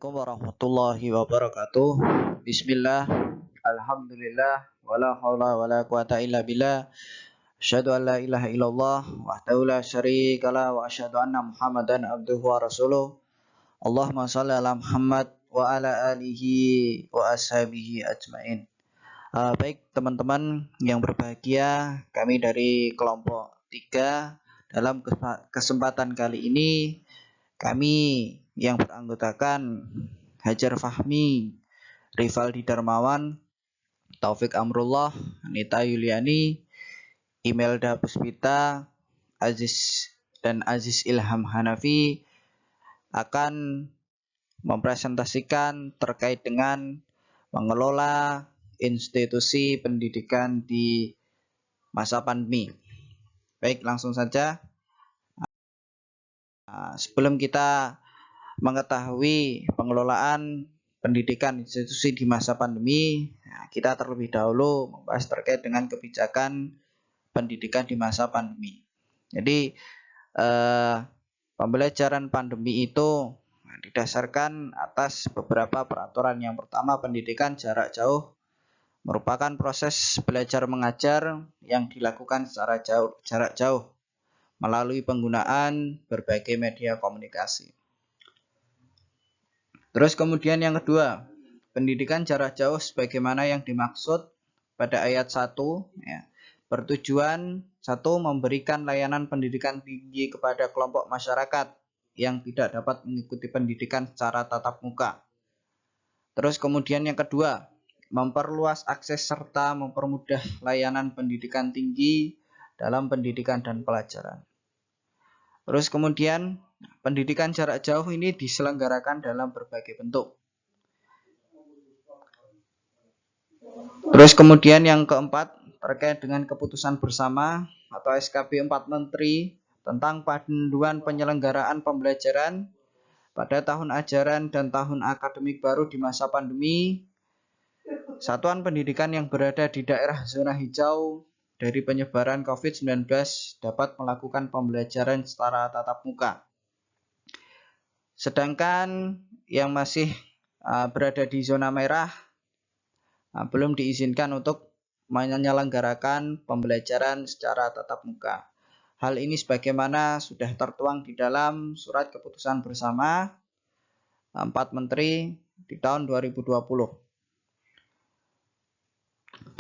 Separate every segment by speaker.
Speaker 1: Assalamualaikum warahmatullahi wabarakatuh. Bismillah, alhamdulillah, wala haula wala quwata illa billah. Asyhadu an la ilaha illallah wahdahu la syarikalah wa asyhadu anna Muhammadan abduhu wa rasuluh. Allahumma shalli ala Muhammad wa ala alihi wa ashabihi ajmain. Baik teman-teman yang berbahagia, kami dari kelompok 3 dalam kesempatan kali ini kami yang beranggotakan Hajar Fahmi, Rivaldi Darmawan, Taufik Amrullah, Nita Yuliani, Imelda Puspita, Aziz dan Aziz Ilham Hanafi akan mempresentasikan terkait dengan mengelola institusi pendidikan di masa pandemi. Baik, langsung saja. Sebelum kita mengetahui pengelolaan pendidikan institusi di masa pandemi, kita terlebih dahulu membahas terkait dengan kebijakan pendidikan di masa pandemi. Jadi pembelajaran pandemi itu didasarkan atas beberapa peraturan. Yang pertama, pendidikan jarak jauh merupakan proses belajar mengajar yang dilakukan secara jarak jauh melalui penggunaan berbagai media komunikasi. Terus kemudian yang kedua, pendidikan jarak jauh sebagaimana yang dimaksud pada ayat 1, ya, bertujuan 1. Memberikan layanan pendidikan tinggi kepada kelompok masyarakat yang tidak dapat mengikuti pendidikan secara tatap muka. Terus kemudian yang kedua, memperluas akses serta mempermudah layanan pendidikan tinggi dalam pendidikan dan pelajaran. Terus kemudian pendidikan jarak jauh ini diselenggarakan dalam berbagai bentuk. Terus kemudian yang keempat, terkait dengan keputusan bersama atau SKB 4 Menteri tentang panduan penyelenggaraan pembelajaran pada tahun ajaran dan tahun akademik baru di masa pandemi, satuan pendidikan yang berada di daerah zona hijau dari penyebaran COVID-19 dapat melakukan pembelajaran secara tatap muka. Sedangkan yang masih berada di zona merah belum diizinkan untuk menyelenggarakan pembelajaran secara tatap muka. Hal ini sebagaimana sudah tertuang di dalam surat keputusan bersama 4 Menteri di tahun 2020.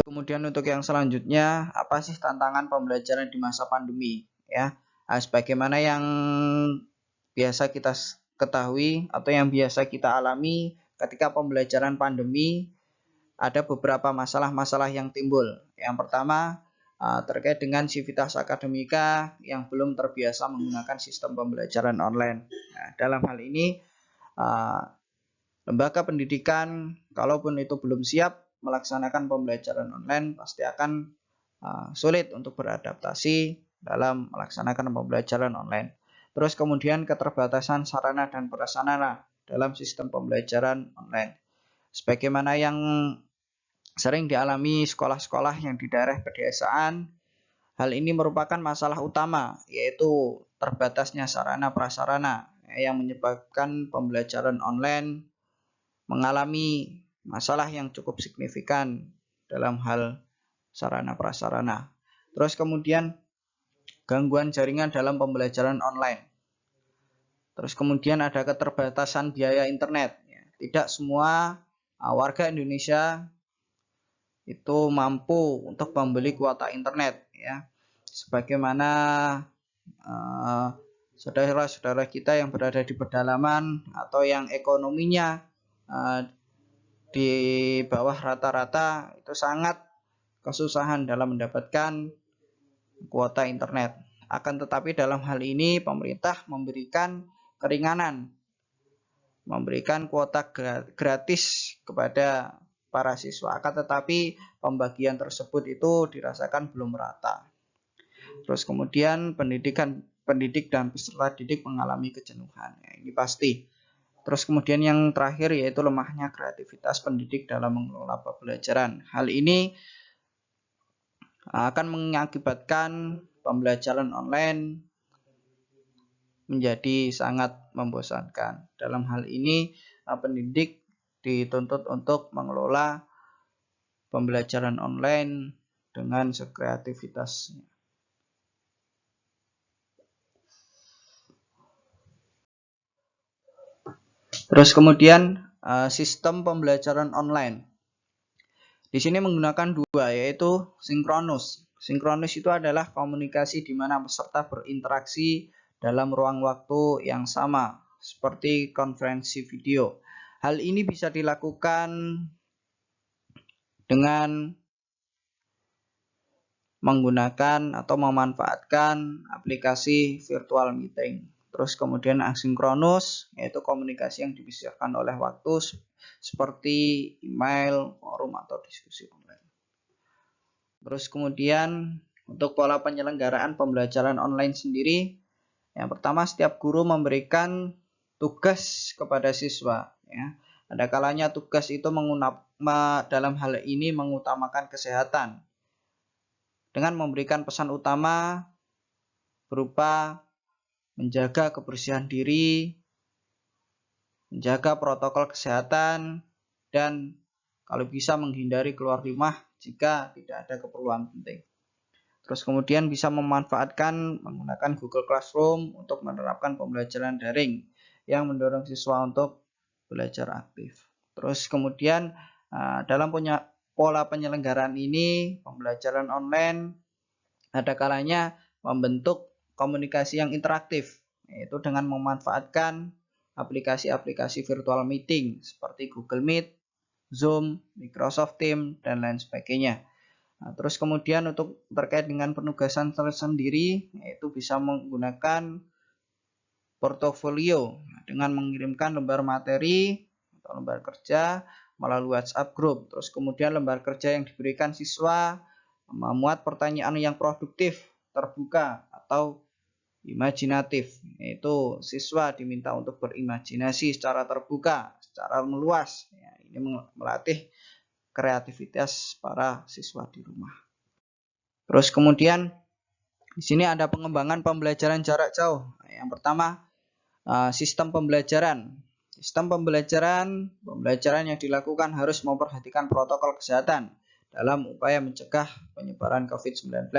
Speaker 1: Kemudian untuk yang selanjutnya, apa sih tantangan pembelajaran di masa pandemi? Ya, sebagaimana yang biasa kita ketahui atau yang biasa kita alami ketika pembelajaran pandemi, ada beberapa masalah-masalah yang timbul. Yang pertama, terkait dengan sivitas akademika yang belum terbiasa menggunakan sistem pembelajaran online. Nah, dalam hal ini, lembaga pendidikan, kalaupun itu belum siap melaksanakan pembelajaran online, pasti akan sulit untuk beradaptasi dalam melaksanakan pembelajaran online. Terus kemudian keterbatasan sarana dan prasarana dalam sistem pembelajaran online. Sebagaimana yang sering dialami sekolah-sekolah yang di daerah pedesaan, hal ini merupakan masalah utama, yaitu terbatasnya sarana prasarana yang menyebabkan pembelajaran online mengalami masalah yang cukup signifikan dalam hal sarana prasarana. Terus kemudian gangguan jaringan dalam pembelajaran online. Terus kemudian ada keterbatasan biaya internet. Tidak semua warga Indonesia itu mampu untuk membeli kuota internet, ya. Sebagaimana saudara-saudara kita yang berada di pedalaman atau yang ekonominya di bawah rata-rata itu sangat kesusahan dalam mendapatkan kuota internet. Akan tetapi dalam hal ini pemerintah memberikan keringanan, memberikan kuota gratis kepada para siswa. Akan tetapi pembagian tersebut itu dirasakan belum merata. Terus kemudian pendidik dan peserta didik mengalami kejenuhan. Ini pasti. Terus kemudian yang terakhir yaitu lemahnya kreativitas pendidik dalam mengelola pembelajaran. Hal ini akan mengakibatkan pembelajaran online menjadi sangat membosankan. Dalam hal ini pendidik dituntut untuk mengelola pembelajaran online dengan sekreativitasnya. Terus kemudian sistem pembelajaran online. Di sini menggunakan dua, yaitu sinkronus. Sinkronus itu adalah komunikasi di mana peserta berinteraksi dalam ruang waktu yang sama, seperti konferensi video. Hal ini bisa dilakukan dengan menggunakan atau memanfaatkan aplikasi virtual meeting. Terus kemudian asinkronus, yaitu komunikasi yang dipisahkan oleh waktu seperti email, forum, atau diskusi online. Terus kemudian untuk pola penyelenggaraan pembelajaran online sendiri, yang pertama setiap guru memberikan tugas kepada siswa. Ya. Ada kalanya tugas itu dalam hal ini mengutamakan kesehatan dengan memberikan pesan utama berupa menjaga kebersihan diri, menjaga protokol kesehatan, dan kalau bisa menghindari keluar rumah jika tidak ada keperluan penting. Terus kemudian bisa memanfaatkan menggunakan Google Classroom untuk menerapkan pembelajaran daring yang mendorong siswa untuk belajar aktif. Terus kemudian dalam pola penyelenggaraan ini, pembelajaran online ada kalanya membentuk komunikasi yang interaktif, yaitu dengan memanfaatkan aplikasi-aplikasi virtual meeting seperti Google Meet, Zoom, Microsoft Teams, dan lain sebagainya. Nah, terus kemudian untuk terkait dengan penugasan tersendiri, yaitu bisa menggunakan portofolio dengan mengirimkan lembar materi atau lembar kerja melalui WhatsApp group. Terus kemudian lembar kerja yang diberikan siswa memuat pertanyaan yang produktif, terbuka, atau imajinatif, yaitu siswa diminta untuk berimajinasi secara terbuka, secara meluas. Ya, ini melatih kreativitas para siswa di rumah. Terus kemudian di sini ada pengembangan pembelajaran jarak jauh. Yang pertama, sistem pembelajaran. Sistem pembelajaran yang dilakukan harus memperhatikan protokol kesehatan dalam upaya mencegah penyebaran COVID-19.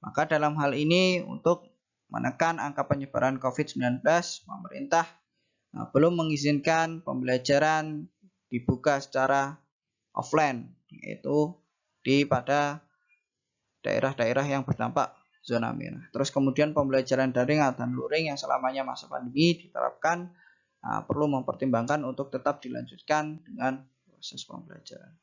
Speaker 1: Maka dalam hal ini untuk menekan angka penyebaran COVID-19, pemerintah belum mengizinkan pembelajaran dibuka secara offline, yaitu pada daerah-daerah yang berdampak zona merah. Terus kemudian pembelajaran daring dan luring yang selamanya masa pandemi diterapkan perlu mempertimbangkan untuk tetap dilanjutkan dengan proses pembelajaran.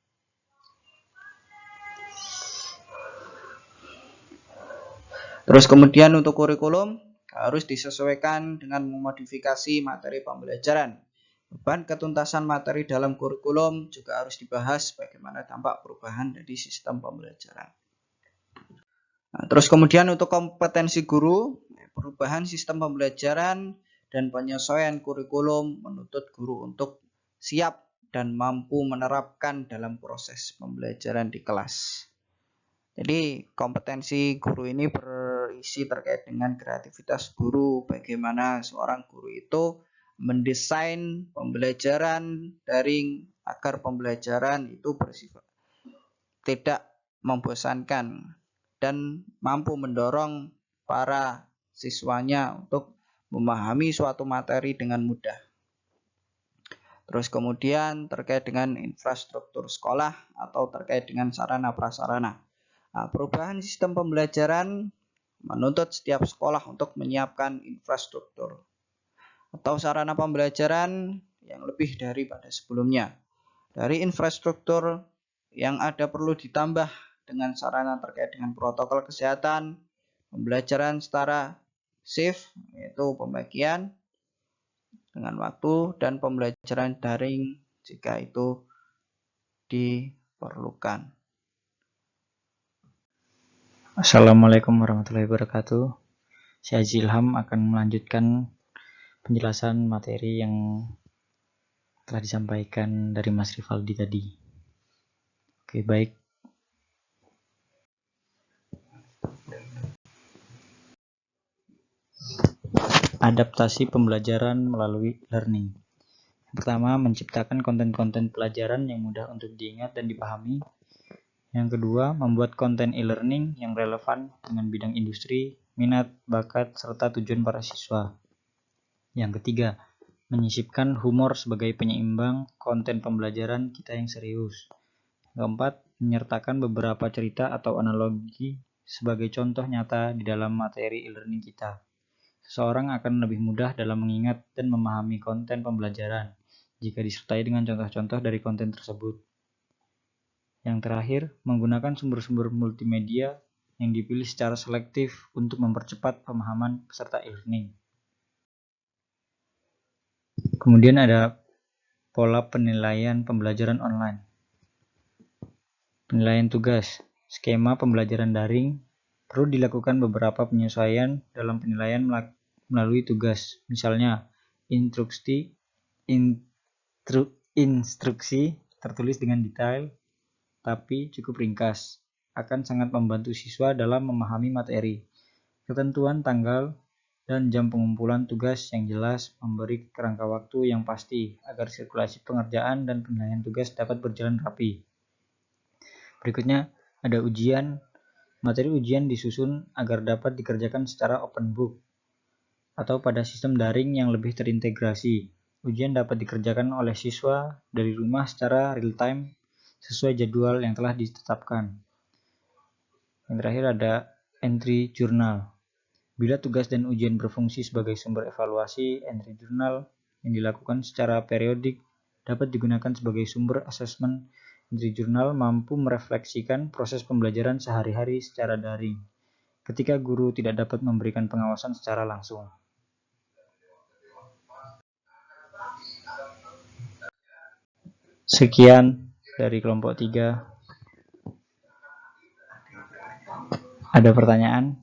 Speaker 1: Terus kemudian untuk kurikulum harus disesuaikan dengan memodifikasi materi pembelajaran. Beban ketuntasan materi dalam kurikulum juga harus dibahas bagaimana dampak perubahan dari sistem pembelajaran. Nah, terus kemudian untuk kompetensi guru, perubahan sistem pembelajaran dan penyesuaian kurikulum menuntut guru untuk siap dan mampu menerapkan dalam proses pembelajaran di kelas. Jadi kompetensi guru ini berisi terkait dengan kreativitas guru, bagaimana seorang guru itu mendesain pembelajaran daring agar pembelajaran itu bersifat tidak membosankan dan mampu mendorong para siswanya untuk memahami suatu materi dengan mudah. Terus kemudian terkait dengan infrastruktur sekolah atau terkait dengan sarana prasarana. Perubahan sistem pembelajaran menuntut setiap sekolah untuk menyiapkan infrastruktur atau sarana pembelajaran yang lebih daripada sebelumnya. Dari infrastruktur yang ada perlu ditambah dengan sarana terkait dengan protokol kesehatan, pembelajaran secara shift, yaitu pembagian dengan waktu, dan pembelajaran daring jika itu diperlukan.
Speaker 2: Assalamualaikum warahmatullahi wabarakatuh. Saya Zilham akan melanjutkan penjelasan materi yang telah disampaikan dari Mas Rivaldi tadi. Oke, baik. Adaptasi pembelajaran melalui learning. Pertama, menciptakan konten-konten pelajaran yang mudah untuk diingat dan dipahami. Yang kedua, membuat konten e-learning yang relevan dengan bidang industri, minat, bakat, serta tujuan para siswa. Yang ketiga, menyisipkan humor sebagai penyeimbang konten pembelajaran kita yang serius. Keempat, menyertakan beberapa cerita atau analogi sebagai contoh nyata di dalam materi e-learning kita. Seseorang akan lebih mudah dalam mengingat dan memahami konten pembelajaran jika disertai dengan contoh-contoh dari konten tersebut. Yang terakhir, menggunakan sumber-sumber multimedia yang dipilih secara selektif untuk mempercepat pemahaman peserta e-learning. Kemudian ada pola penilaian pembelajaran online. Penilaian tugas. Skema pembelajaran daring perlu dilakukan beberapa penyesuaian dalam penilaian melalui tugas. Misalnya, instruksi tertulis dengan detail tapi cukup ringkas akan sangat membantu siswa dalam memahami materi. Ketentuan tanggal dan jam pengumpulan tugas yang jelas memberi kerangka waktu yang pasti agar sirkulasi pengerjaan dan penilaian tugas dapat berjalan rapi. Berikutnya ada ujian. Materi ujian disusun agar dapat dikerjakan secara open book atau pada sistem daring yang lebih terintegrasi. Ujian dapat dikerjakan oleh siswa dari rumah secara real time sesuai jadwal yang telah ditetapkan. Yang terakhir ada entry journal. Bila tugas dan ujian berfungsi sebagai sumber evaluasi, entry journal yang dilakukan secara periodik dapat digunakan sebagai sumber asesmen. Entry journal mampu merefleksikan proses pembelajaran sehari-hari secara daring, ketika guru tidak dapat memberikan pengawasan secara langsung. Sekian dari kelompok 3. Ada pertanyaan?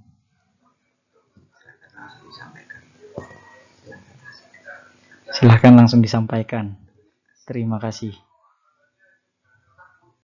Speaker 2: Silahkan langsung disampaikan. Terima kasih.